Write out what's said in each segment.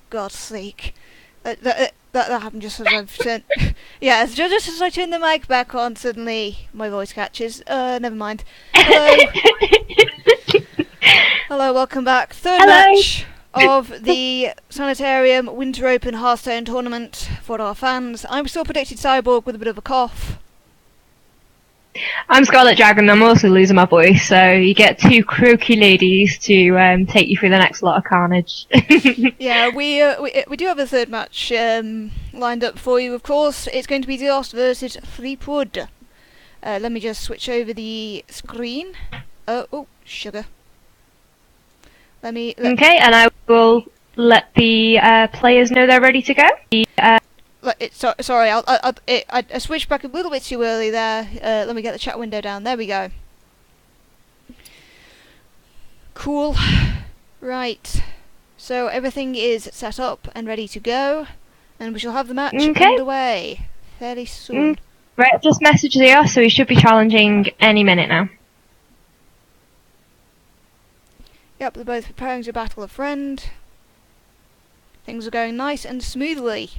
God's sake. That happened just as I've turned... yeah, just as I turn the mic back on, suddenly my voice catches. Never mind. Hello. Hello, welcome back. Third match of the Sanitarium Winter Open Hearthstone tournament for our fans. I'm still predicted Cyborg with a bit of a cough. I'm Scarlet Dragon. I'm also losing my voice, so you get two croaky ladies to take you through the next lot of carnage. Yeah, we do have a third match lined up for you. Of course, it's going to be Zeoste versus Threepwood. Let me just switch over the screen. Oh, sugar. Okay, and I will let the players know they're ready to go. Sorry, I switched back a little bit too early there. Let me get the chat window down. There we go. Cool. Right. So everything is set up and ready to go, and we shall have the match underway fairly soon. Right, I've just messaged Zeoste, so he should be challenging any minute now. Yep, they're both preparing to battle a friend. Things are going nice and smoothly.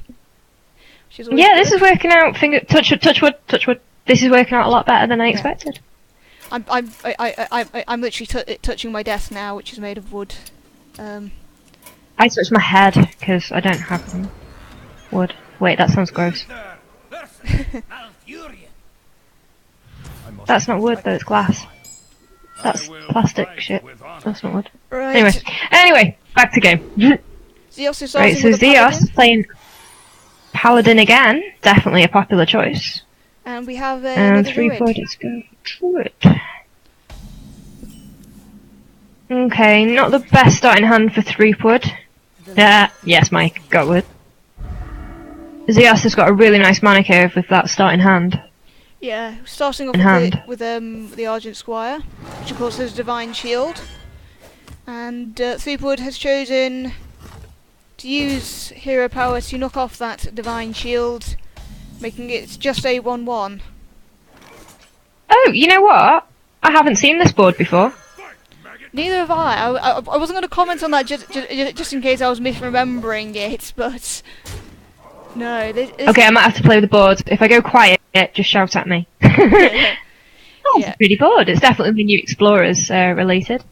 Yeah, this is working out. Touch wood. This is working out a lot better than I expected. I'm literally touching my desk now, which is made of wood. I touched my head because I don't have them. Wood. Wait, that sounds gross. That's not wood though. It's glass. That's plastic shit. That's not wood. Right. Anyway, back to game. Zeoste right, so Zeoste playing Paladin again. Definitely a popular choice. And we have Threepwood is going Druid. Okay, not the best starting hand for Threepwood. Yes, Mike, got wood. Zeoste has got a really nice mana curve with that starting hand. Yeah, starting off with the Argent Squire, which of course is Divine Shield. And Threepwood has chosen to use Hero Power to knock off that Divine Shield, making it just a 1/1. Oh, you know what? I haven't seen this board before. Neither have I. I wasn't going to comment on that just in case I was misremembering it, but no. Okay, I might have to play with the board. If I go quiet, just shout at me. It's a pretty board. It's definitely the new Explorers related.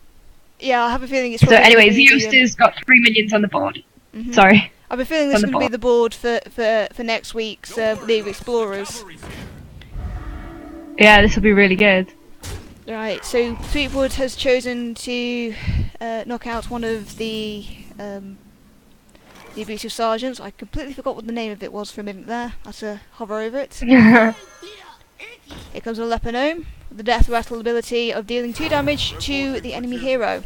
Yeah, I have a feeling it's. So anyway, Zeoste's got 3 minions on the board. Sorry. I have a feeling this is going to be the board for next week's League of Explorers. Yeah, this will be really good. Right, so Threepwood has chosen to knock out one of the abusive sergeants. I completely forgot what the name of it was for a minute there. I had to hover over it. Here comes a Leper Gnome with the Death Rattle ability of dealing 2 damage to the enemy hero.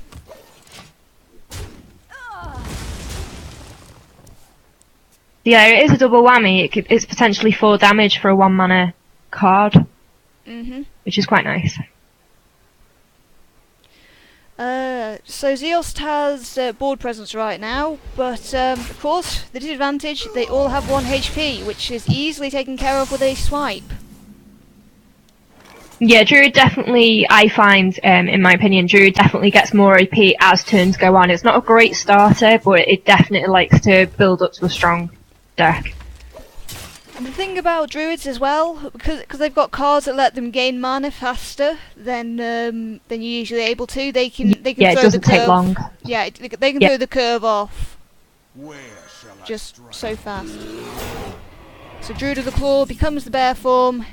Yeah, it is a double whammy. It's potentially 4 damage for a 1 mana card, which is quite nice. So Zeoste has board presence right now, but of course the disadvantage, they all have 1 HP, which is easily taken care of with a swipe. Yeah, Druid definitely, I find, in my opinion, Druid definitely gets more AP as turns go on. It's not a great starter, but it definitely likes to build up to a strong deck. And the thing about Druids as well, because they've got cards that let them gain mana faster than you're usually able to, they can throw the curve. Yeah, it doesn't take long. Yeah, they can throw the curve off just so fast. So Druid of the Claw becomes the bear form,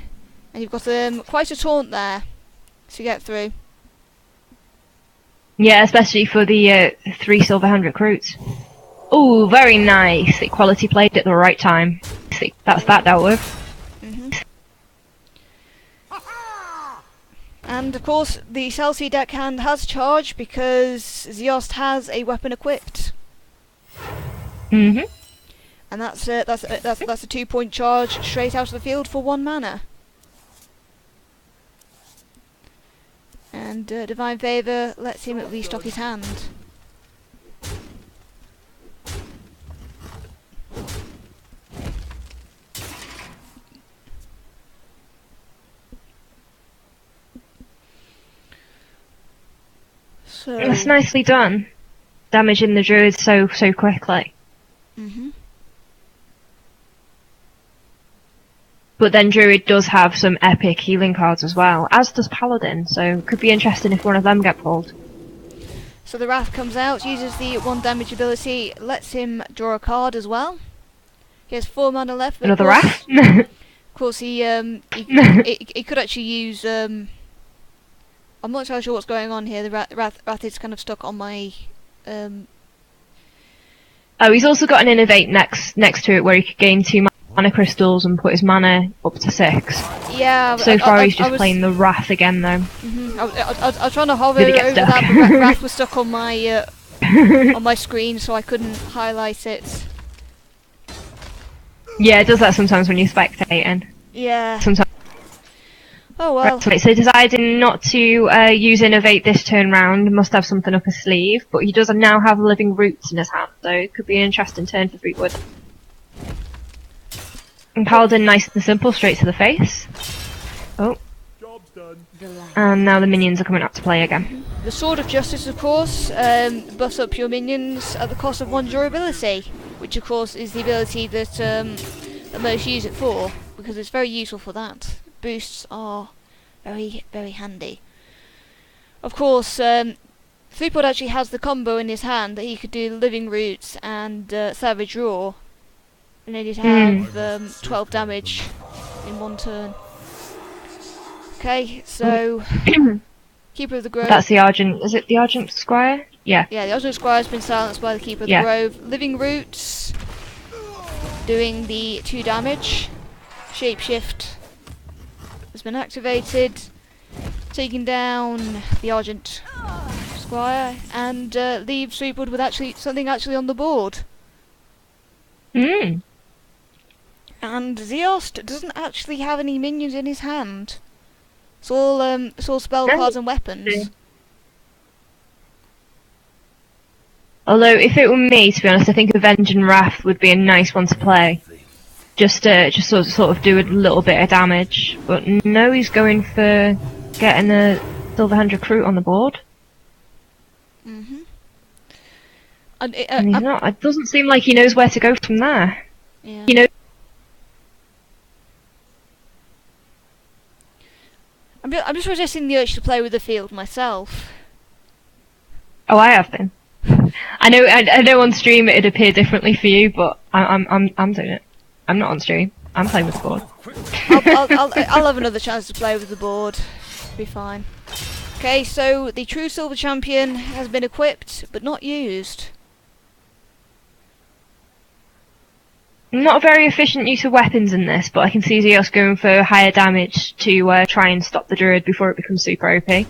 and you've got quite a taunt there to get through. Yeah, especially for the 3 silver hand recruits. Oh, very nice. Equality played at the right time. That's that dealt with. And of course, the Celsi deckhand has charge because Zeoste has a weapon equipped. And that's a 2-point charge straight out of the field for 1 mana. And Divine Favour lets him restock his hand. So That's nicely done. damaging the druids so quickly. Mhm. But then druid does have some epic healing cards as well, as does paladin. So it could be interesting if one of them get pulled. So the Wrath comes out, uses the 1 damage ability, lets him draw a card as well. He has 4 mana left. But Another Wrath? of course, he could actually use. I'm not entirely sure what's going on here. The Wrath is kind of stuck on my. Oh, he's also got an innovate next to it where he could gain 2 mana crystals and put his mana up to 6. Yeah. So far he's just playing the Wrath again though. I was trying to hover over that, but Wrath was stuck on my on my screen, so I couldn't highlight it. Yeah, it does that sometimes when you're spectating. Yeah. Sometimes. Oh well. Right, so deciding not to use innovate this turn round, must have something up his sleeve, but he does now have living roots in his hand, so it could be an interesting turn for Threepwood. And paladin, nice and simple, straight to the face. Oh. Job's done. And now the minions are coming up to play again. The Sword of Justice, of course, buffs up your minions at the cost of 1 durability, which of course is the ability that that most use it for, because it's very useful for that. Boosts are very, very handy. Of course, Threepwood actually has the combo in his hand that he could do Living Roots and Savage Roar, and then he'd have 12 damage in 1 turn. Okay, so Keeper of the Grove. That's the Argent. Is it the Argent Squire? Yeah. Yeah, the Argent Squire has been silenced by the Keeper of the Grove. Living Roots, doing the 2 damage. Shapeshift has been activated, taking down the Argent Squire, and leaves Threepwood with something on the board. Mm. And Zeoste doesn't actually have any minions in his hand. It's all spell cards and weapons. Although, if it were me, to be honest, I think Avenging Wrath would be a nice one to play. Just sort of do a little bit of damage. But no, he's going for getting a Silverhand Recruit on the board. Mhm. And he's not. It doesn't seem like he knows where to go from there. Yeah. You know. I'm just resisting the urge to play with the field myself. Oh, I have been. I know on stream it'd appear differently for you, but I'm doing it. I'm not on stream. I'm playing with the board. I'll have another chance to play with the board. Be fine. Okay, so the true silver champion has been equipped, but not used. Not a very efficient use of weapons in this, but I can see Zeoste going for higher damage to try and stop the druid before it becomes super OP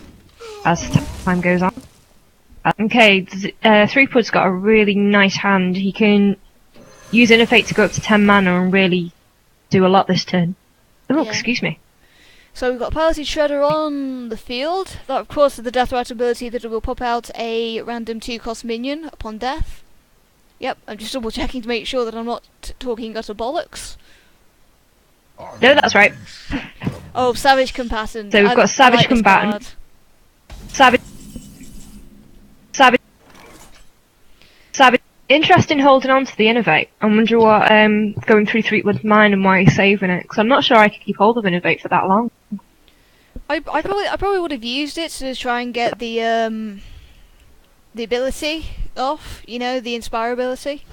as time goes on. Okay, Threepwood's got a really nice hand. He can use Innovate to go up to 10 mana and really do a lot this turn. Oh, Yeah. excuse me. So we've got Piloted Shredder on the field. That, of course, is the Death Rat ability that will pop out a random 2-cost minion upon death. Yep, I'm just double checking to make sure that I'm not talking utter bollocks. No, that's right. Oh, Savage Combatant. So we've got Savage Combatant. Savage. Interesting holding on to the Innovate. I wonder what going through Threepwood's mind and why he's saving it. Because I'm not sure I could keep hold of Innovate for that long. I probably would have used it to try and get the ability off. You know, the Inspire ability.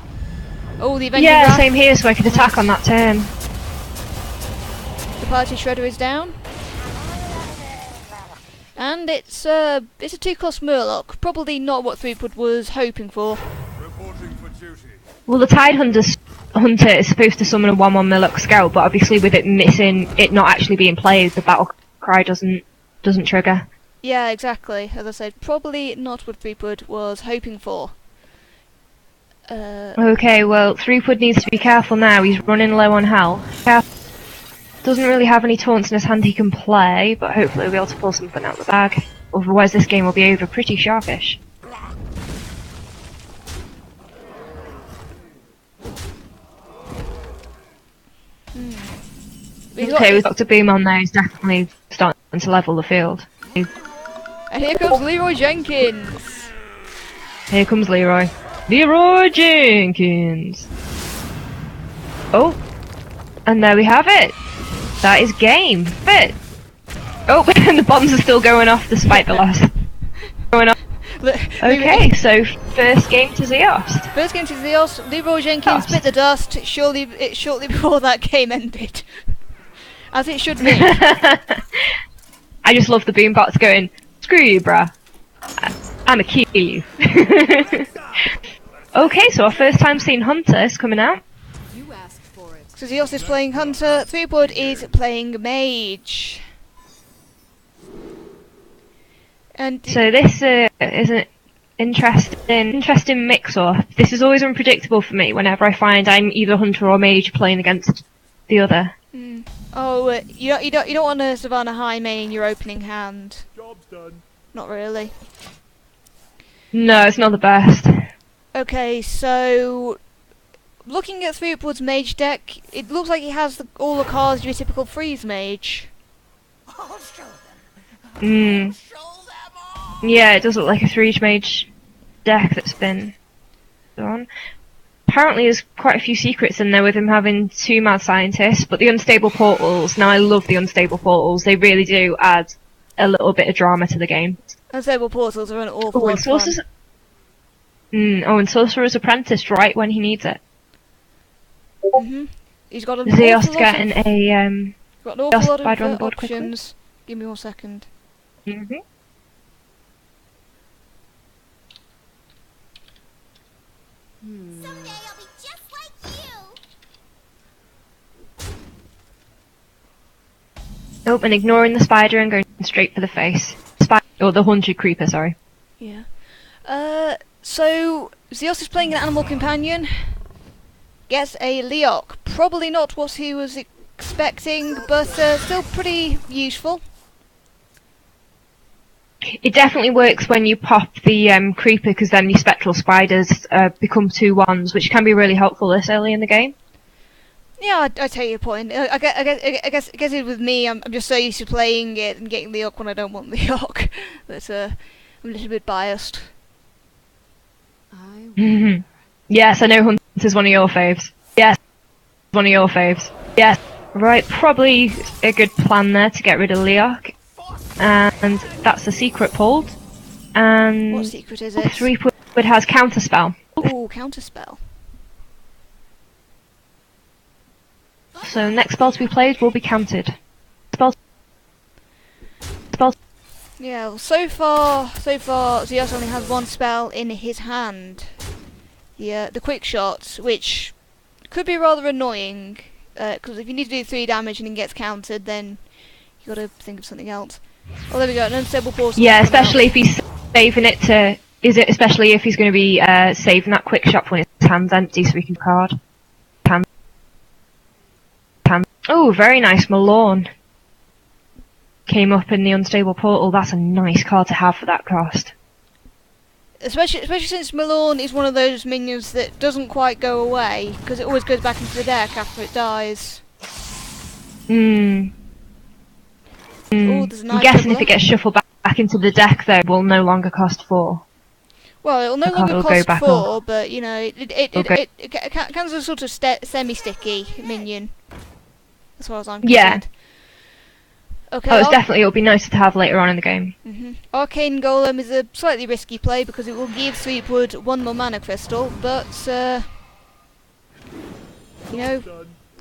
Oh, the Avenging Yeah, Wrath. same here, so I could attack on that turn. The Piloted Shredder is down. And it's a 2-cost Murloc. Probably not what Threepwood was hoping for. Reporting for duty. Well, the Tide Hunter is supposed to summon a 1/1 Murloc Scout, but obviously with it missing, it not actually being played, the battle cry doesn't trigger. Yeah, exactly. As I said, probably not what Threepwood was hoping for. Okay, well, Threepwood needs to be careful now. He's running low on health. Doesn't really have any taunts in his hand he can play, but hopefully he'll be able to pull something out of the bag. Otherwise this game will be over pretty sharpish. Okay, with Dr. Boom on there, he's definitely starting to level the field. And here comes Leroy Jenkins! Here comes Leroy. Leroy Jenkins! Oh, and there we have it. That is game. Fit. Oh, and the bombs are still going off despite the loss. Going off. Okay, so first game to Zeoste. First game to Zeoste. Leroy Jenkins bit the dust shortly before that game ended. As it should be. I just love the boombots going, screw you, bruh. I'ma kill you. Okay, so our first time seeing Hunter is coming out. You asked for it. So Zeoste is playing Hunter, Threepwood is playing Mage. And So this is an interesting mix-up. This is always unpredictable for me whenever I find I'm either Hunter or Mage playing against the other. oh, you don't want a Savannah High main in your opening hand. Job's done. Not really. No, it's not the best. Okay, so looking at Threepwood's Mage deck, it looks like he has all the cards of your typical freeze mage. I'll show them. Show them all. Yeah, it does look like a 3-mage deck that's been done. Apparently there's quite a few secrets in there with him having 2 mad scientists, but the unstable portals, now I love the unstable portals, they really do add a little bit of drama to the game. Unstable portals are an awful Oh, lot of fun. And Sorcerer's Apprentice right when he needs it. He's got an Zeoste awful lot getting of, a got an awful lot spider on of board quickly. options. Give me 1 second. Mhm. Someday I'll be just like you. Oh, and ignoring the spider and going straight for the face. Or the haunted creeper, sorry. Yeah. So Zeoste is playing an animal companion. Gets a Leok. Probably not what he was expecting, but still pretty useful. It definitely works when you pop the creeper, because then your spectral spiders become 2/1s, which can be really helpful this early in the game. Yeah, I take your point. I guess it with me, I'm just so used to playing it and getting Leok when I don't want Leok that I'm a little bit biased. Yes, I know Hunter's one of your faves. Yes, one of your faves. Yes. Right, probably a good plan there to get rid of Leok. And that's the secret pulled. And What secret is it? Threepwood has counterspell. Ooh, counterspell. So next spell to be played will be counted. Spells. Yeah, well, so far, Zeoste only has 1 spell in his hand. The quick shot, which could be rather annoying, because if you need to do 3 damage and it gets countered, then you got to think of something else. Oh, there we go, an unstable portal. Yeah, especially if he's saving it to. Especially if he's going to be saving that quick shot when his hand's empty, so he can card. Oh, very nice, Malorne. Came up in the unstable portal. That's a nice card to have for that cost. Especially since Malorne is one of those minions that doesn't quite go away, because it always goes back into the deck after it dies. Ooh, there's a I'm nice guessing if juggler. it gets shuffled back into the deck, though, it will no longer cost 4. Well, it'll no The card longer will go cost back 4, but you know, Okay. it counts as a sort of semi-sticky minion, as far as I'm Yeah. concerned. Okay. Oh, it'll be nicer to have later on in the game. Arcane Golem is a slightly risky play because it will give Threepwood 1 more mana crystal, but you know,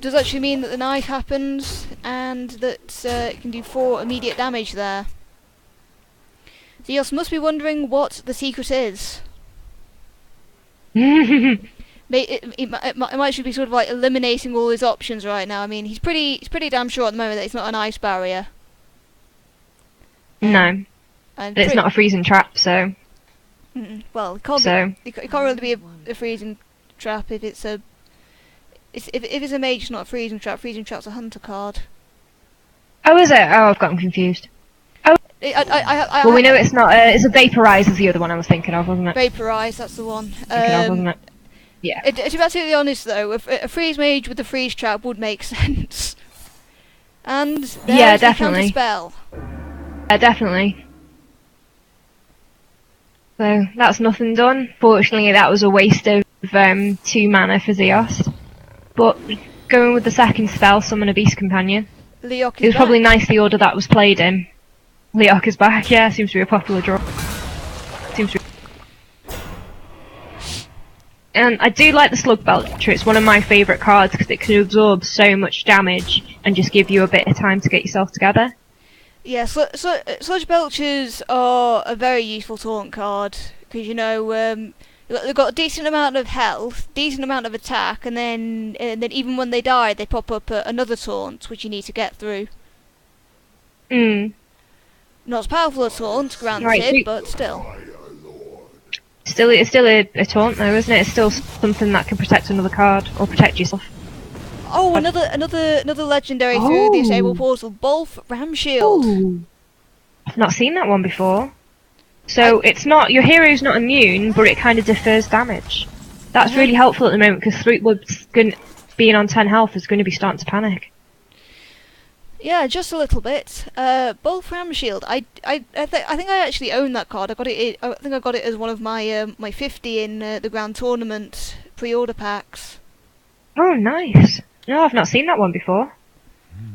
does actually mean that the knife happens and that it can do 4 immediate damage there. Zeoste must be wondering what the secret is. It might should be sort of like eliminating all his options right now. I mean, he's pretty damn sure at the moment that it's not an ice barrier. No, And but it's not a freezing trap, so. well, it can't So. be. It can't really be a freezing trap if it's a. If it's a mage, it's not a freezing trap. Freezing trap's a hunter card. Oh, is it? Oh, I've gotten confused. Well, Well, we know it's not. It's a vaporize is the other one I was thinking of, wasn't it? Vaporize, that's the one. Wasn't it? Yeah. To be absolutely honest though, a freeze mage with a freeze trap would make sense. And there's definitely. the counter spell. Definitely. So that's nothing done. Fortunately, that was a waste of 2 mana for Zeoste. But going with the second spell, summon a Beast Companion. Leok It is was probably back. nice the order that was played in. Leok is back, yeah, seems to be a popular draw. And I do like the Slug Belcher, it's one of my favourite cards because it can absorb so much damage and just give you a bit of time to get yourself together. Yeah, Sludge Belchers are a very useful taunt card because they've got a decent amount of health, decent amount of attack, and then even when they die, they pop up another taunt which you need to get through. Not as powerful a taunt, granted, Right, but still. It's still a taunt though, isn't it? It's still something that can protect another card or protect yourself. Oh, another legendary through the Disable Portal, Bolf Ramshield. Ooh. I've not seen that one before. So it's not, your hero's not immune, but it kind of defers damage. That's really helpful at the moment because Threepwood's being on 10 health is going to be starting to panic. Yeah, just a little bit. Bolf Ramshield. I think I actually own that card. I think I got it as one of my my 50 in the Grand Tournament pre-order packs. Oh, nice. No, I've not seen that one before.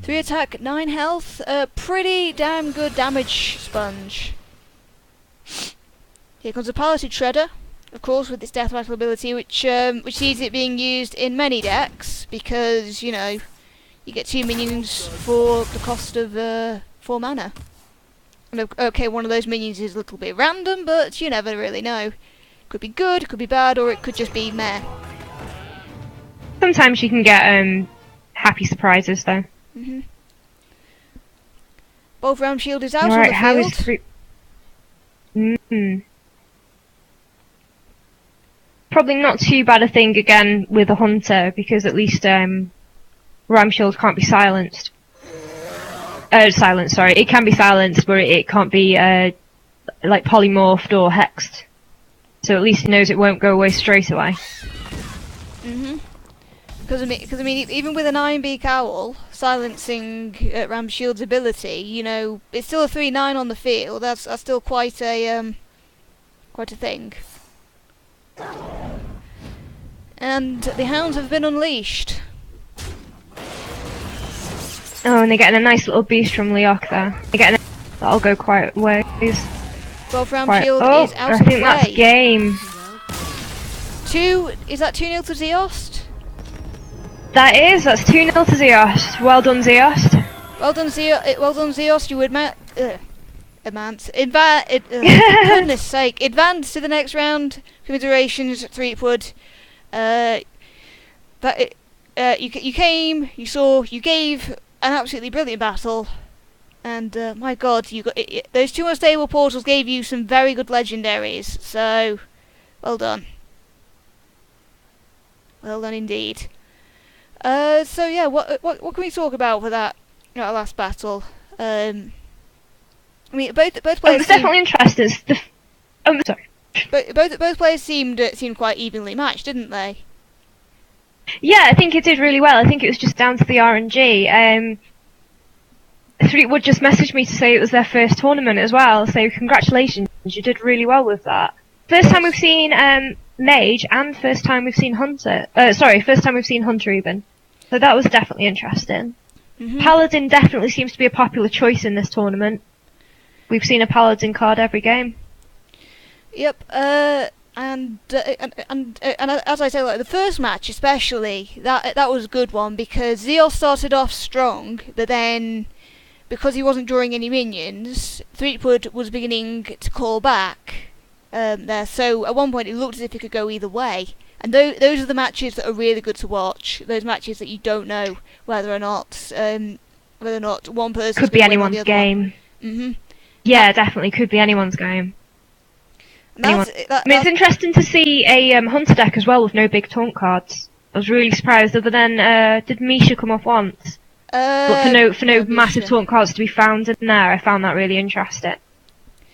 3 attack, 9 health. Pretty damn good damage sponge. Here comes a Piloted Shredder, of course, with its Death Rattle ability, which sees it being used in many decks because you get 2 minions for the cost of 4 mana. And okay, one of those minions is a little bit random, but you never really know. Could be good, could be bad, or it could just be meh. Sometimes you can get happy surprises though. Bolf Ramshield is out Right, on how the is field. Probably not too bad a thing again with a hunter because at least Ramshield can't be silenced. Sorry. It can be silenced, but it can't be like polymorphed or hexed. So at least he knows it won't go away straight away. Because I mean, even with an Ironbeak Owl silencing Ramshield's ability, it's still a 3/9 on the field. That's still quite a thing. And the hounds have been unleashed. Oh, and they're getting a nice little boost from Leok there. That'll go quite a ways. Bolf Ramshield is out I of think that's play. game. Is that 2-0 to Zeoste? That's 2-0 to Zeoste. Well done, Zeoste. Well done, Zeoste. You goodness sake, advance to the next round. Commiserations, Threepwood. You came, you saw, you gave an absolutely brilliant battle, and my God, you got those 2 unstable portals gave you some very good legendaries. So, well done. Well done indeed. So yeah, what can we talk about for that last battle? I mean, both players. It's definitely interesting. Sorry. Both players seemed quite evenly matched, didn't they? Yeah, I think it did really well. I think it was just down to the RNG. Threepwood just messaged me to say it was their first tournament as well, so congratulations, you did really well with that. First time we've seen Mage, and first time we've seen Hunter. First time we've seen Hunter even. So that was definitely interesting. Paladin definitely seems to be a popular choice in this tournament. We've seen a Paladin card every game. Yep, and as I say, like the first match especially, that was a good one because Zeoste started off strong, but then because he wasn't drawing any minions, Threepwood was beginning to call back there. So at one point it looked as if it could go either way, and those are the matches that are really good to watch. Those matches that you don't know whether or not one person could be anyone's game. Yeah, definitely could be anyone's game. It's interesting to see a Hunter deck as well with no big taunt cards. I was really surprised. Other than did Misha come off once? But for no massive taunt cards to be found in there, I found that really interesting.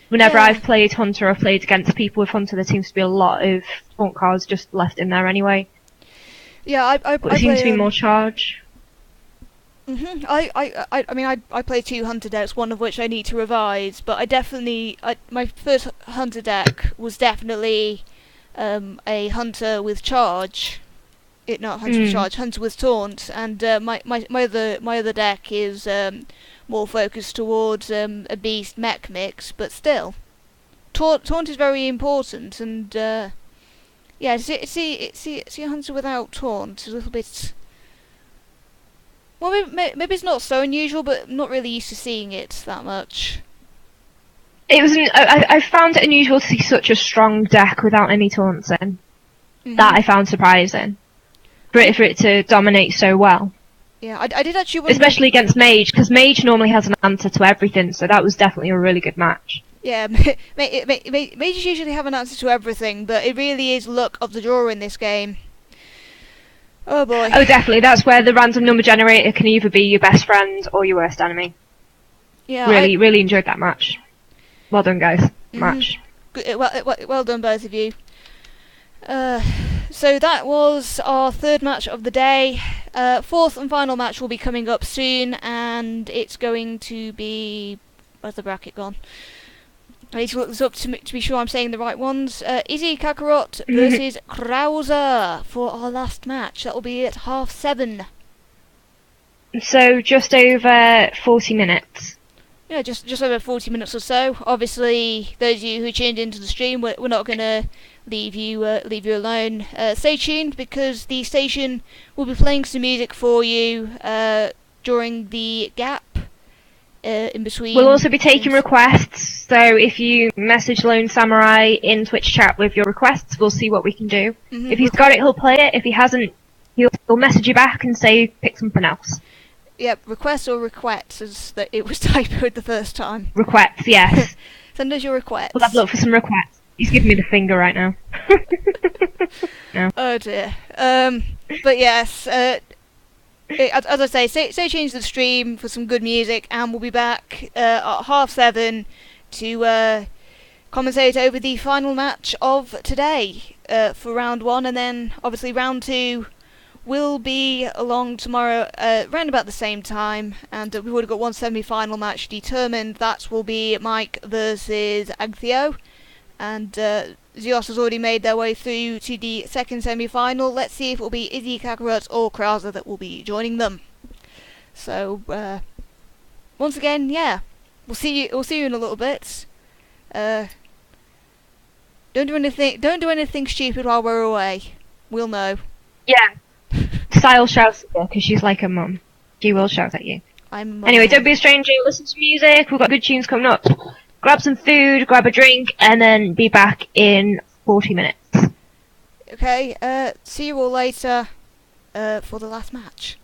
Whenever I've played Hunter or played against people with Hunter, there seems to be a lot of taunt cards just left in there anyway. Yeah, but it seems to be more charge. I mean, I play 2 hunter decks, one of which I need to revise, but my first hunter deck was definitely a hunter with charge. Not hunter with charge, hunter with taunt, and my other deck is more focused towards a beast mech mix, but still, taunt is very important, and yeah, see a hunter without taunt is a little bit. Well, maybe it's not so unusual, but I'm not really used to seeing it that much. It was. I found it unusual to see such a strong deck without any taunts in. That I found surprising. For it to dominate so well. Yeah, I did actually wonder... Especially against Mage, because Mage normally has an answer to everything, so that was definitely a really good match. Yeah, Mages usually have an answer to everything, but it really is luck of the draw in this game. Oh boy. Oh, definitely. That's where the random number generator can either be your best friend or your worst enemy. Yeah, really enjoyed that match. Well done, guys. Match. Good, well done, both of you. So that was our 3rd match of the day. 4th and final match will be coming up soon, and it's going to be... Where's the bracket gone? I need to look this up to be sure I'm saying the right ones. Izzy Kakarot versus Krauser for our last match. That will be at 7:30. So just over 40 minutes. Yeah, just over 40 minutes or so. Obviously, those of you who tuned into the stream, we're not going to leave you alone. Stay tuned, because the station will be playing some music for you during the gap in between. We'll also be taking requests, so if you message Lone Samurai in Twitch chat with your requests, we'll see what we can do. If he's got it, he'll play it. If he hasn't, he'll message you back and say pick something else. Yep, requests or requests, as that it was typoed the first time. Requests, yes. Send us your requests. We'll have a look for some requests. He's giving me the finger right now. No. Oh dear. But yes, as I say, stay tuned to the stream for some good music, and we'll be back at 7:30 to commentate over the final match of today for round 1, and then obviously round 2 will be along tomorrow around about the same time, and we've already got one semi-final match determined. That will be Mike versus Agtheo, and Zeoste has already made their way through to the second semi-final. Let's see if it will be Izzy Kakarot or Krauser that will be joining them. So once again, yeah, we'll see you in a little bit. Don't do anything stupid while we're away. We'll know. Yeah. Style shouts at her because she's like a mum. She will shout at you. Anyway, don't be a stranger. Listen to music. We've got good tunes coming up. Grab some food, grab a drink, and then be back in 40 minutes. Okay, see you all later for the last match.